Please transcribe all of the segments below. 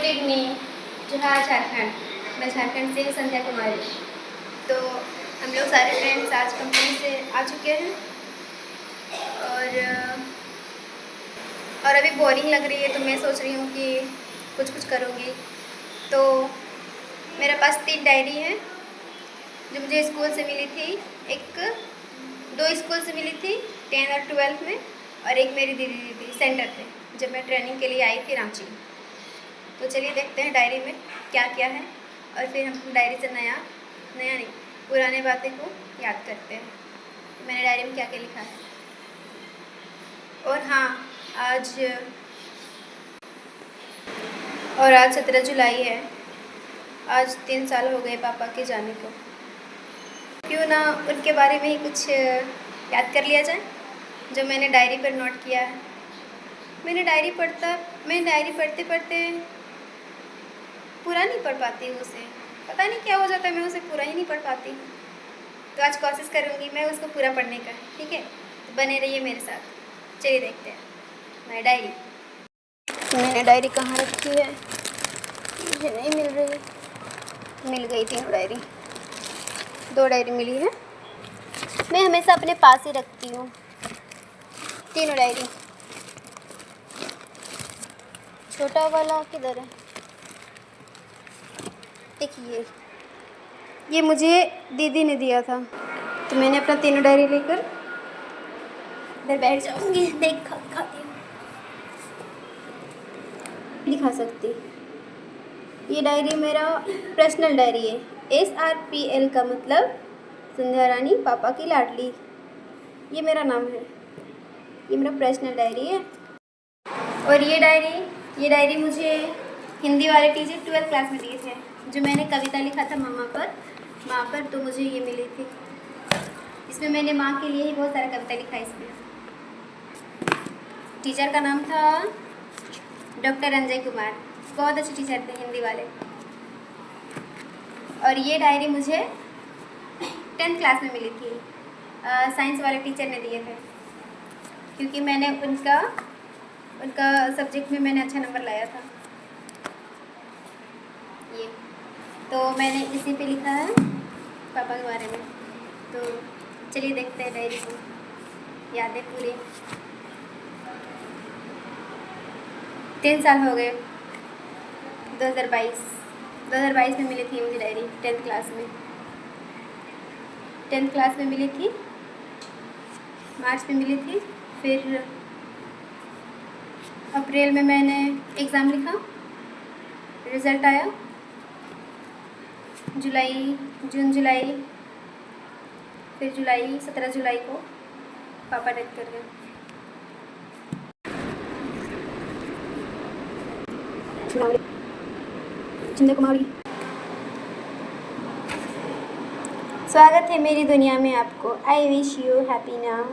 Evening. जोहार झारखंड। मैं झारखंड से संध्या कुमारी। तो हम लोग सारे फ्रेंड्स आज कंपनी से आ चुके हैं और अभी बोरिंग लग रही है, तो मैं सोच रही हूँ कि कुछ करूँगी। तो मेरे पास 3 डायरी हैं जो मुझे स्कूल से मिली थी। दो स्कूल से मिली थी 10 और 12 में, और एक मेरी दीदी दी थी सेंटर पे जब मैं ट्रेनिंग के लिए आई थी रांची। तो चलिए देखते हैं डायरी में क्या क्या है, और फिर हम डायरी से नया नहीं पुराने बातें को याद करते हैं। मैंने डायरी में क्या क्या लिखा है। और हाँ, आज 17 जुलाई है। आज 3 साल हो गए पापा के जाने को। क्यों ना उनके बारे में ही कुछ याद कर लिया जाए जो मैंने डायरी पर नोट किया है। मैं डायरी पढ़ते पढ़ते पूरा नहीं पढ़ पाती हूँ उसे। पता नहीं क्या हो जाता है, मैं उसे पूरा ही नहीं पढ़ पाती। तो आज कोशिश करूँगी मैं उसको पूरा पढ़ने का। ठीक है, तो बने रहिए मेरे साथ। चलिए देखते हैं मैं डायरी। मैंने डायरी कहाँ रखी है, मुझे नहीं मिल रही। मिल गई 3 डायरी, 2 डायरी मिली है। मैं हमेशा अपने पास ही रखती हूँ 3 डायरी। छोटा वाला किधर है? देखिए, ये मुझे दीदी ने दिया था, तो मैंने अपना 3 डायरी लेकर इधर बैठ जाऊंगी। दिखाती हूँ, दिखा सकती। ये डायरी मेरा पर्सनल डायरी है। SRPL का मतलब संध्या रानी पापा की लाडली, ये मेरा नाम है। ये मेरा पर्सनल डायरी है। और ये डायरी मुझे हिंदी वाले टीचर 12th क्लास में दिए थे, जो मैंने कविता लिखा था माँ पर, तो मुझे ये मिली थी। इसमें मैंने माँ के लिए ही बहुत सारा कविता लिखा है। इसमें टीचर का नाम था डॉक्टर अंजय कुमार, बहुत अच्छे टीचर थे हिंदी वाले। और ये डायरी मुझे 10th क्लास में मिली थी, साइंस वाले टीचर ने दिए थे, क्योंकि मैंने उनका सब्जेक्ट में मैंने अच्छा नंबर लाया था। ये तो मैंने इसी पे लिखा है पापा के बारे में। तो चलिए देखते हैं डायरी को, यादें पूरी। 3 साल हो गए। 2022 में मिली थी मुझे डायरी। 10th क्लास में मिली थी, मार्च में मिली थी। फिर अप्रैल में मैंने एग्ज़ाम लिखा, रिज़ल्ट आया। जून जुलाई, फिर 17 जुलाई को पापा डेथ कर गए। संध्या कुमारी, स्वागत है मेरी दुनिया में आपको। I wish you happy now,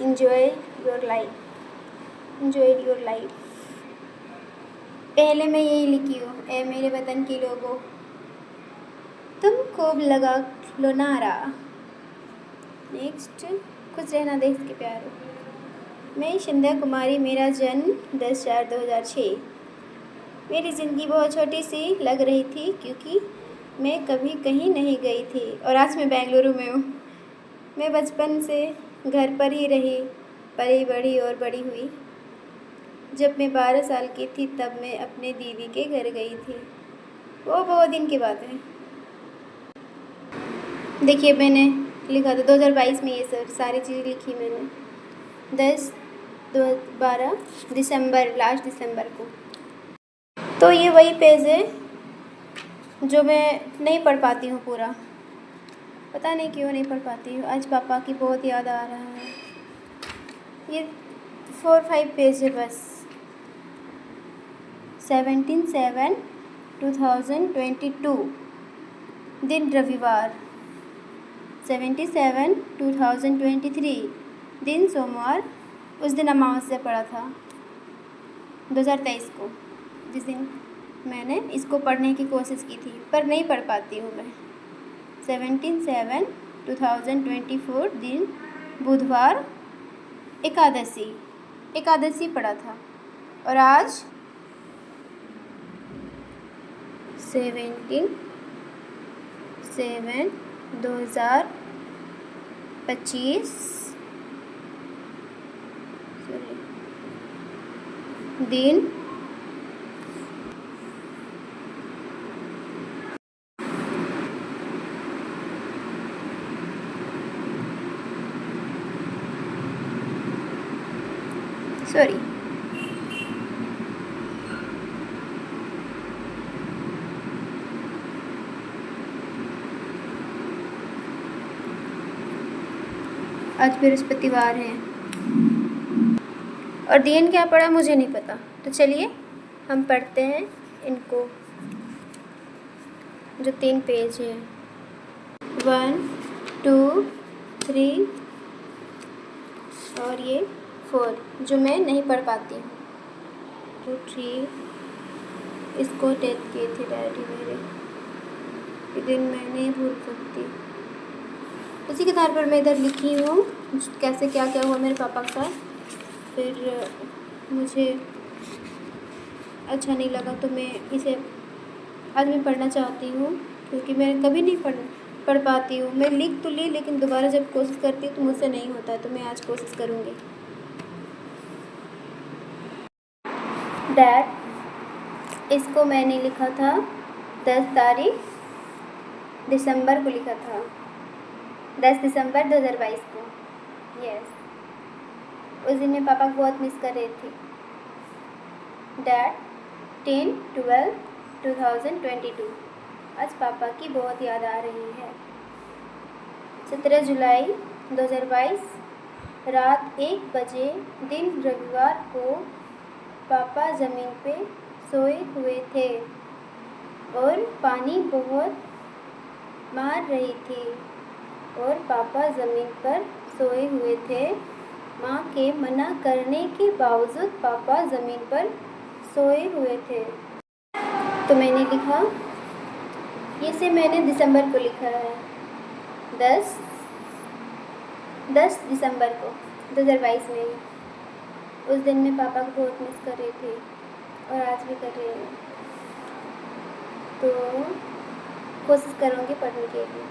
enjoy your life. पहले मैं यही लिखी हूँ, ए मेरे वतन के लोगों, तुम खूब लगा लो नारा। नेक्स्ट, खुश रहना देश के प्यारो। मैं संध्या कुमारी, मेरा जन्म 10/4/2006। मेरी ज़िंदगी बहुत छोटी सी लग रही थी, क्योंकि मैं कभी कहीं नहीं गई थी, और आज मैं बेंगलुरु में हूँ। मैं बचपन से घर पर ही रही, पली बढ़ी और बड़ी हुई। जब मैं 12 साल की थी, तब मैं अपने दीदी के घर गई थी। वो बहुत दिन की बात है। देखिए, मैंने लिखा था 2022 में, ये सारी चीज़ें लिखी मैंने 12 दिसंबर, लास्ट दिसंबर को। तो ये वही पेज है जो मैं नहीं पढ़ पाती हूँ पूरा। पता नहीं क्यों नहीं पढ़ पाती हूँ। आज पापा की बहुत याद आ रहा है। ये 4-5 पेज है बस। 17/7/2022 दिन रविवार। 17/7/2023 दिन सोमवार। उस दिन अमावस्या पड़ा था 2023 को, जिस दिन मैंने इसको पढ़ने की कोशिश की थी, पर नहीं पढ़ पाती हूँ मैं। 17/7/2024 दिन बुधवार, एकादशी पड़ा था। और आज 17/7/2025 दिन सॉरी आज बृहस्पतिवार है और दिन क्या पड़ा मुझे नहीं पता, तो चलिए हम पढ़ते हैं इनको, जो 3 पेज है 1 2 3 और ये 4 जो मैं नहीं पढ़ पाती हूँ। 2 3 इसको डेथ किए थे डैडी मेरे, ये दिन मैं नहीं भूल सकती। उसी के आधार पर मैं इधर लिखी हूँ कैसे क्या क्या हुआ मेरे पापा के साथ। फिर मुझे अच्छा नहीं लगा तो मैं इसे आज मैं पढ़ना चाहती हूँ, क्योंकि मैं कभी नहीं पढ़ पाती हूँ। मैं लिख तो ली लेकिन दोबारा जब कोशिश करती हूँ तो मुझसे नहीं होता है, तो मैं आज कोशिश करूँगी। डैड, इसको मैंने लिखा था 10 तारीख दिसंबर को लिखा था, 10 दिसंबर 2022 को। यस, उस दिन मैं पापा को बहुत मिस कर रही थी। डैड 10/12/2022, आज पापा की बहुत याद आ रही है। 17 जुलाई 2022 रात 1 बजे दिन रविवार को पापा ज़मीन पे सोए हुए थे और पानी बहुत मार रही थी, और पापा ज़मीन पर सोए हुए थे। माँ के मना करने के बावजूद पापा ज़मीन पर सोए हुए थे। तो मैंने लिखा, इसे मैंने दिसंबर को लिखा है, 10 दिसंबर को 2022 में। उस दिन मैं पापा को बहुत मिस कर रही थी और आज भी कर रही हूँ, तो कोशिश करूँगी पढ़ने के लिए।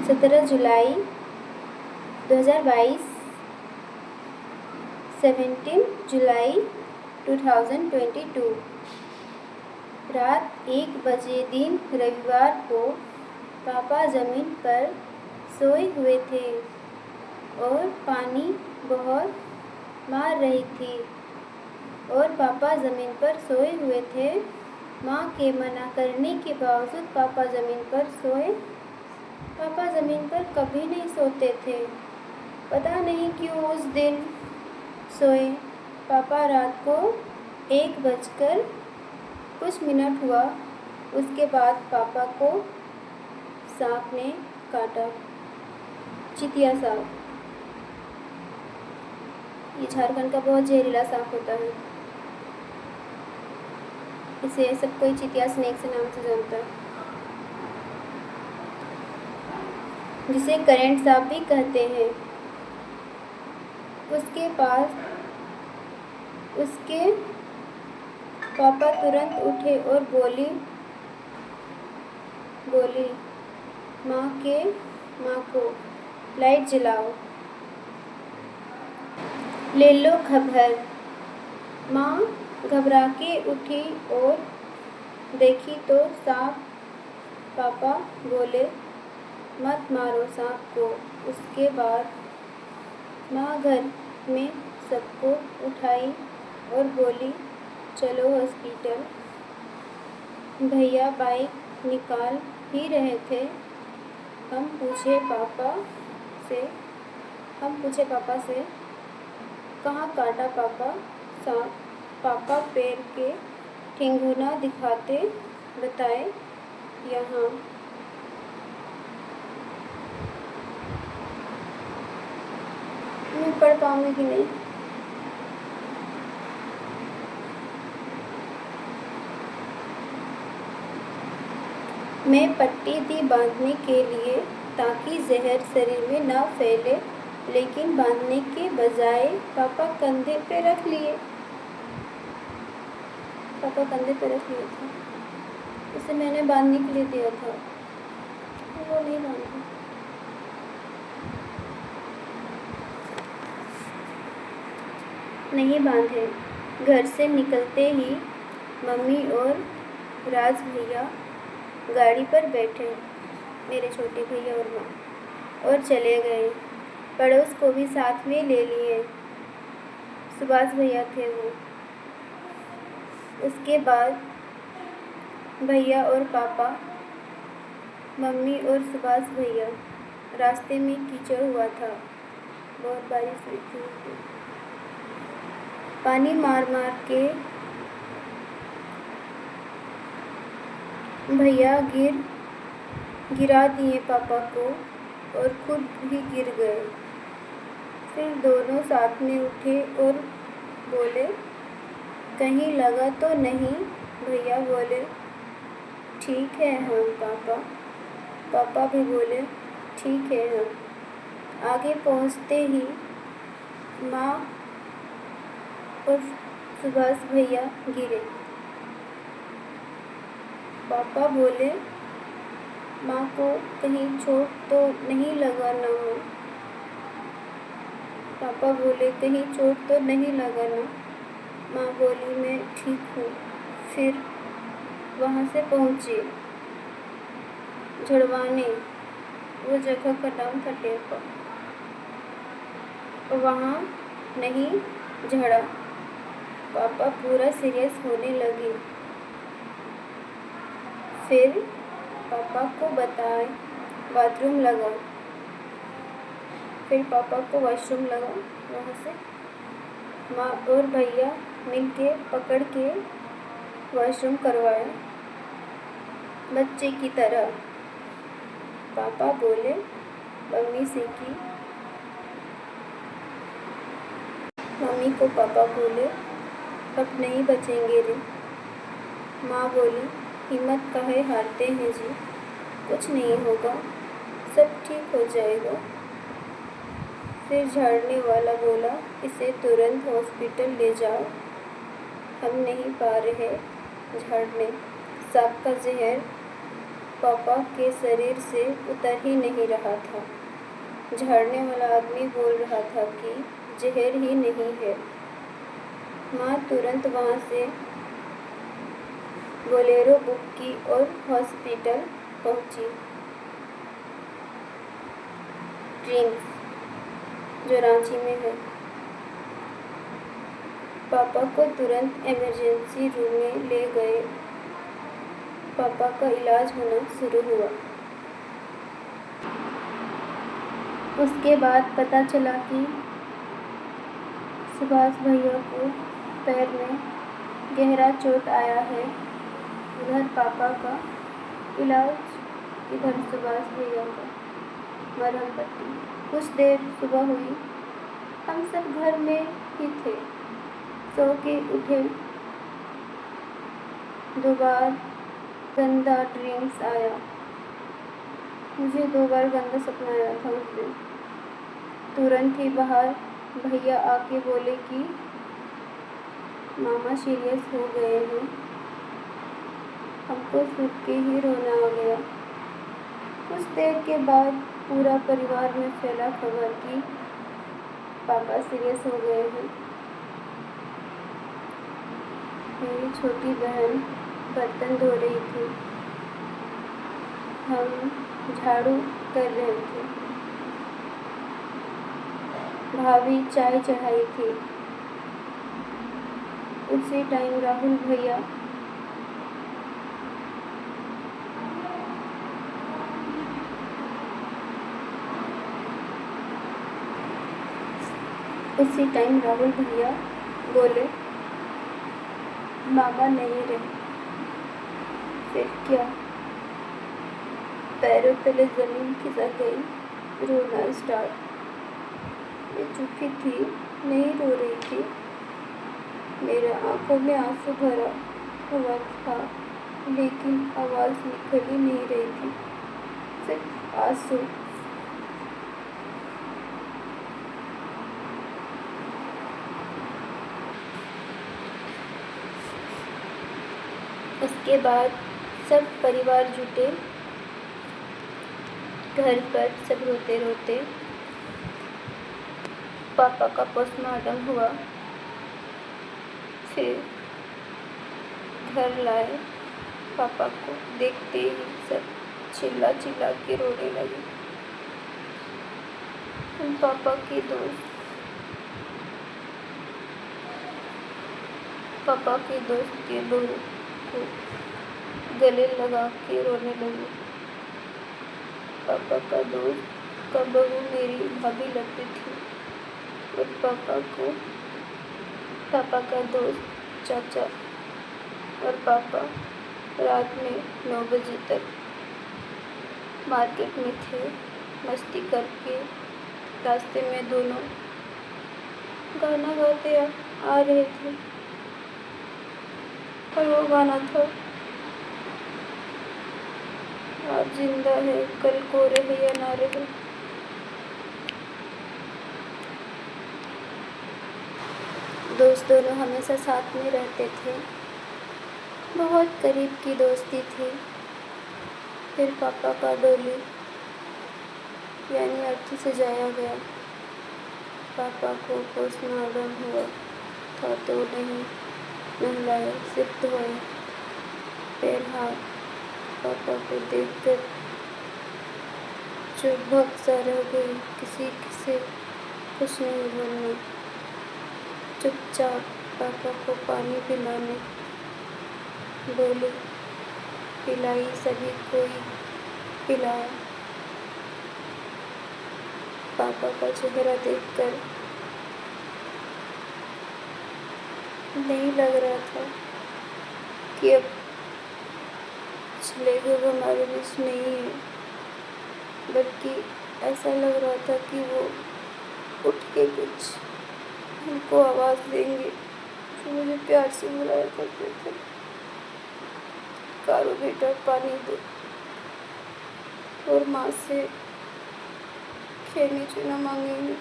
सत्रह जुलाई 2022 17 जुलाई 2022 रात 1 बजे दिन रविवार को पापा ज़मीन पर सोए हुए थे और पानी बहुत मार रही थी, और पापा ज़मीन पर सोए हुए थे। माँ के मना करने के बावजूद पापा ज़मीन पर सोए। पापा ज़मीन पर कभी नहीं सोते थे, पता नहीं क्यों उस दिन सोए। पापा रात को 1 बजकर कुछ मिनट हुआ, उसके बाद पापा को सांप ने काटा, चितिया सांप। ये झारखंड का बहुत जहरीला सांप होता है, इसे सब कोई चितिया स्नेक से नाम से जानता है, जिसे करंट सांप भी कहते हैं। उसके पापा तुरंत उठे और बोली माँ को लाइट जलाओ, ले लो खबर। माँ घबरा के उठी और देखी तो सांप। पापा बोले मत मारो सांप को। उसके बाद माँ घर में सबको उठाई और बोली चलो हॉस्पिटल। भैया बाइक निकाल ही रहे थे। हम पूछे पापा से कहाँ काटा पापा सांप। पापा पैर के ठिंगुना दिखाते बताए यहाँ। मैं पढ़ पाऊँगी कि नहीं? मैं पट्टी दी बांधने के लिए ताकि जहर शरीर में ना फैले, लेकिन बांधने के बजाय पापा कंधे पे रख लिए। पापा कंधे पे रख लिए थे, उसे मैंने बांधने के लिए दिया था, वो नहीं बांधा। नहीं बांधे। घर से निकलते ही मम्मी और राज भैया गाड़ी पर बैठे, मेरे छोटे भैया और माँ, और चले गए। पड़ोस को भी साथ में ले लिए, सुभाष भैया थे वो। उसके बाद भैया और पापा, मम्मी और सुभाष भैया। रास्ते में कीचड़ हुआ था, बहुत बारिश हुई थी। पानी मार मार के भैया गिरा दिए पापा को और खुद भी गिर गए। फिर दोनों साथ में उठे और बोले, कहीं लगा तो नहीं? भैया बोले, ठीक है हाँ पापा। पापा भी बोले, ठीक है हाँ। आगे पहुँचते ही माँ और सुभाष भैया गिरे। पापा बोले, माँ को कहीं चोट तो नहीं लगा ना? पापा बोले, कहीं चोट तो नहीं लगा ना? माँ बोली, मैं ठीक हूँ। फिर वहाँ से पहुँचे झड़वाने, वो जगह का नाम था टेपा। वहाँ नहीं झड़ा। पापा पूरा सीरियस होने लगे। फिर पापा को बताए बाथरूम लगा। फिर पापा को वॉशरूम लगा। वहाँ से माँ और भैया मिलके पकड़ के वॉशरूम करवाया, बच्चे की तरह। पापा बोले मम्मी से कि मम्मी को पापा बोले, अब नहीं बचेंगे रे। माँ बोली, हिम्मत काहे हारते हैं जी, कुछ नहीं होगा, सब ठीक हो जाएगा। फिर झाड़ने वाला बोला, इसे तुरंत हॉस्पिटल ले जाओ, हम नहीं पा रहे झाड़ने। सांप का जहर पापा के शरीर से उतर ही नहीं रहा था। झाड़ने वाला आदमी बोल रहा था कि जहर ही नहीं है। माँ तुरंत वहाँ से बोलेरो बुक की और हॉस्पिटल पहुँची। ड्रीम्स, जो रांची में है। पापा को तुरंत इमरजेंसी रूम में ले गए। पापा का इलाज होना शुरू हुआ। उसके बाद पता चला कि सुभाष भैया को पैर में गहरा चोट आया है। उधर पापा का इलाज, इधर सुभाष भैया का मरहम पट्टी। कुछ देर सुबह हुई, हम सब घर में ही थे। सो के उठे, 2 बार गंदा ड्रीम्स आया। मुझे 2 बार गंदा सपना आया था उस दिन। तुरंत ही बाहर भैया आके बोले कि मामा सीरियस हो गए हैं। हमको सुन के ही रोना आ गया। कुछ देर के बाद पूरा परिवार में फैला खबर कि पापा सीरियस हो गए हैं। मेरी छोटी बहन बर्तन धो रही थी, हम झाड़ू कर रहे थे। भाभी चाय चढ़ाई थी। उसी टाइम राहुल भैया बोले, मामा नहीं रहे। फिर क्या, पैरों तले जमीन खिसक गई, रोना स्टार्ट। मैं चुपी थी, नहीं रो रही थी। मेरे आंखों में आंसू भरा हुआ था, लेकिन आवाज़ निकल ही नहीं रही थी, सिर्फ आंसू। उसके बाद सब परिवार जुटे घर पर, सब रोते रोते पापा का पोस्टमार्टम हुआ। फिर घर लाए, पापा को देखते ही सब चिल्ला चिल्ला के रोने लगे। पापा के दोस्त के बहू को गले लगा के रोने लगे। पापा का दोस्त का बहू मेरी भाभी लगती थी और पापा का दोस्त चाचा और पापा रात में 9 बजे तक मार्केट में थे। मस्ती करके रास्ते में दोनों गाना गाते आ रहे थे और वो गाना था, आज जिंदा है कल को रहे या ना रहे। दोस्त दोनों हमेशा साथ में रहते थे, बहुत करीब की दोस्ती थी। फिर पापा का डोली यानी अर्थी सजाया गया। पापा को पोस्टमार्टम हुआ था तो नहीं नहलाए, सिर्फ धोए पैर हाथ। पापा को देखकर चुप सा रह गई, किसी से कुछ नहीं बोलना। चुपचाप पापा को पानी पिलाने बोली, पिलाई, सभी को ही पिलाया। पापा का चेहरा देखकर नहीं लग रहा था कि अब चले गए, वो हमारे बीच नहीं है, बल्कि ऐसा लग रहा था कि वो उठ के कुछ हमको आवाज़ देंगे। तो मुझे प्यार से बुलाया करते थे, कारो बेटा पानी दो, और माँ से खेने चूना मांगेंगे।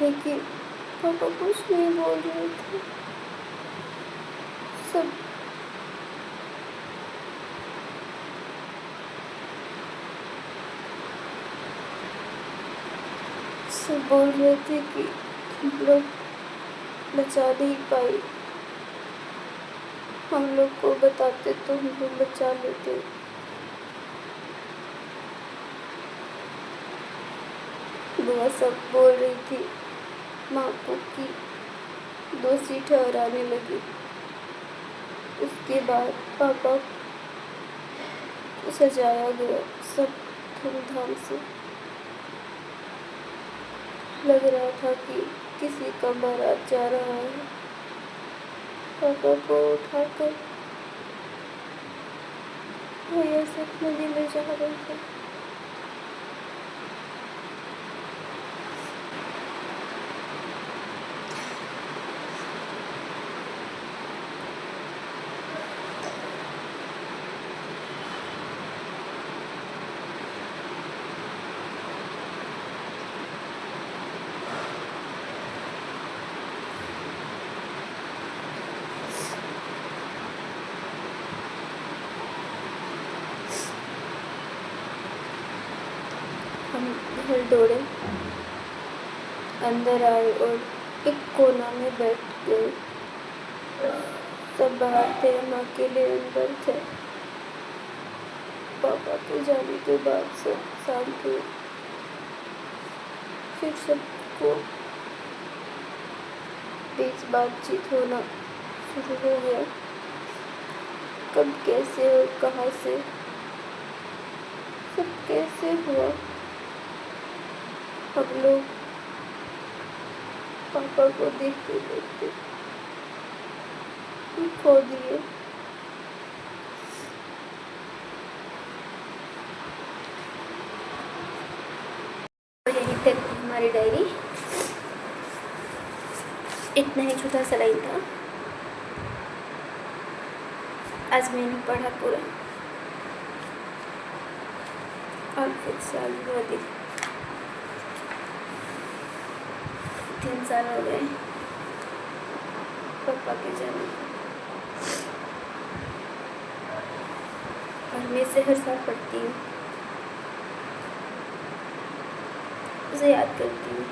लेकिन पापा कुछ नहीं बोल रहे थे। सब बोल रहे थे कि हम लोग बचा नहीं पाए, हम लोग को बताते तो हम लोग बचा लेते। बुआ सब बोल रही थी, माँ को कि 2 सीट हराने लगी। उसके बाद पापा को सजाया गया, सब धूमधाम से। लग रहा था कि किसी का बारात जा रहा है। पापा को उठाकर भैया सब नदी में जा रहे थे। हम घर दौड़े, अंदर आए और एक कोना में बैठ गए। सब बाहर थे, हम अकेले अंदर थे। पापा के जाने के बाद सब शांत हुए। फिर सबको बीच बातचीत होना शुरू हो गया, कब कैसे और कहाँ से सब कैसे हुआ। हम लोग पापा को देखते देखते खो दिए। यहीं तक हमारी डायरी, इतना ही छोटा सा लाइन था। आज मैंने पढ़ा पूरा और कुछ साल हुआ 3 साल हो गए पापा के जाने को। और मैं इसे हर साल पढ़ती हूँ, उसे याद करती हूँ।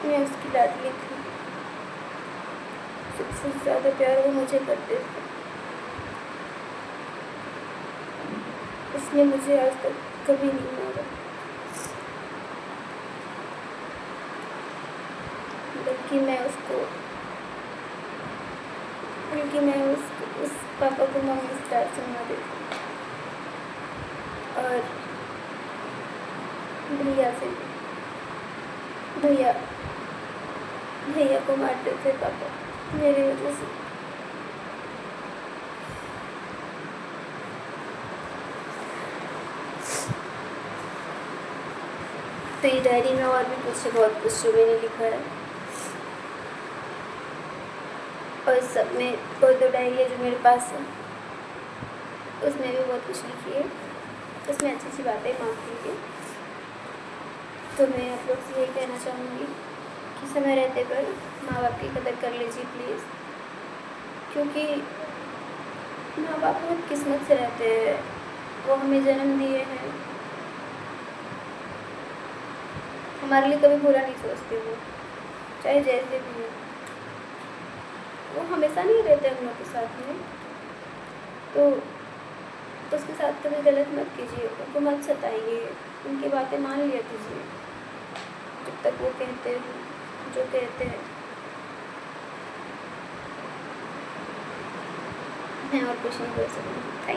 मैं उसकी लाडली थी, सबसे ज़्यादा प्यार वो मुझे करते थे। उसने मुझे आज तक कभी नहीं मारा, बल्कि मैं उस पापा को मम्मी स्टार सुना देती और भैया को मारते थे पापा मेरी वजह से। तो ये डायरी में और भी कुछ बहुत कुछ जो मैंने लिखा है, और इस सब में कोई 2 डायरी है जो मेरे पास है, उसमें भी बहुत कुछ लिखी है, उसमें अच्छी अच्छी बातें माफ कीजिए। तो मैं आप लोग से यही कहना चाहूँगी कि समय रहते पर माँ बाप की कदर कर लीजिए प्लीज़, क्योंकि माँ बाप बहुत किस्मत से रहते हैं। वो हमें जन्म दिए हैं, हमारे लिए कभी बुरा नहीं सोचते वो, चाहे जैसे भी हो। वो हमेशा नहीं रहते हम लोग के साथ में, तो उसके साथ कभी गलत मत कीजिए, उनको मत सताइए, उनकी बातें मान लिया कीजिए जब तक वो कहते हैं जो कहते हैं। मैं और कुछ नहीं बोल सकती।